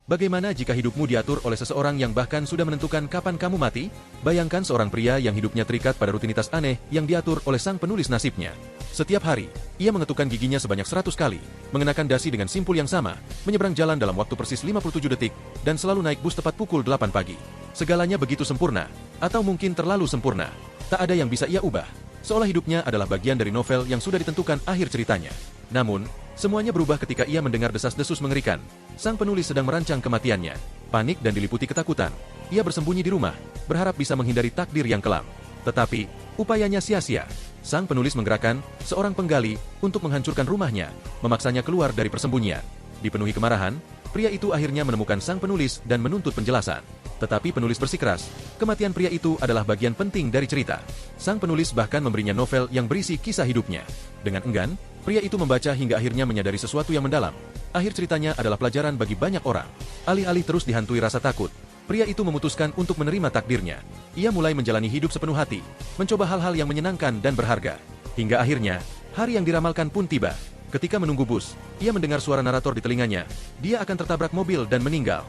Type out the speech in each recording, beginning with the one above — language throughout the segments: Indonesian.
Bagaimana jika hidupmu diatur oleh seseorang yang bahkan sudah menentukan kapan kamu mati? Bayangkan seorang pria yang hidupnya terikat pada rutinitas aneh yang diatur oleh sang penulis nasibnya. Setiap hari, ia mengetukkan giginya sebanyak 100 kali, mengenakan dasi dengan simpul yang sama, menyeberang jalan dalam waktu persis 57 detik, dan selalu naik bus tepat pukul 8 pagi. Segalanya begitu sempurna, atau mungkin terlalu sempurna. Tak ada yang bisa ia ubah, seolah hidupnya adalah bagian dari novel yang sudah ditentukan akhir ceritanya. Namun, semuanya berubah ketika ia mendengar desas-desus mengerikan. Sang penulis sedang merancang kematiannya. Panik dan diliputi ketakutan, ia bersembunyi di rumah, berharap bisa menghindari takdir yang kelam. Tetapi, upayanya sia-sia. Sang penulis menggerakkan seorang penggali untuk menghancurkan rumahnya, memaksanya keluar dari persembunyian. Dipenuhi kemarahan, pria itu akhirnya menemukan sang penulis dan menuntut penjelasan. Tetapi penulis bersikeras, kematian pria itu adalah bagian penting dari cerita. Sang penulis bahkan memberinya novel yang berisi kisah hidupnya. Dengan enggan, pria itu membaca hingga akhirnya menyadari sesuatu yang mendalam. Akhir ceritanya adalah pelajaran bagi banyak orang. Alih-alih terus dihantui rasa takut, pria itu memutuskan untuk menerima takdirnya. Ia mulai menjalani hidup sepenuh hati, mencoba hal-hal yang menyenangkan dan berharga. Hingga akhirnya, hari yang diramalkan pun tiba. Ketika menunggu bus, ia mendengar suara narator di telinganya. Dia akan tertabrak mobil dan meninggal.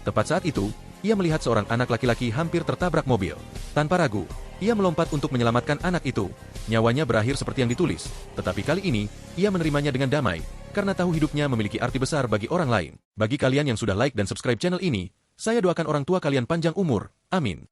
Tepat saat itu, ia melihat seorang anak laki-laki hampir tertabrak mobil. Tanpa ragu, ia melompat untuk menyelamatkan anak itu. Nyawanya berakhir seperti yang ditulis, tetapi kali ini, ia menerimanya dengan damai, karena tahu hidupnya memiliki arti besar bagi orang lain. Bagi kalian yang sudah like dan subscribe channel ini, saya doakan orang tua kalian panjang umur. Amin.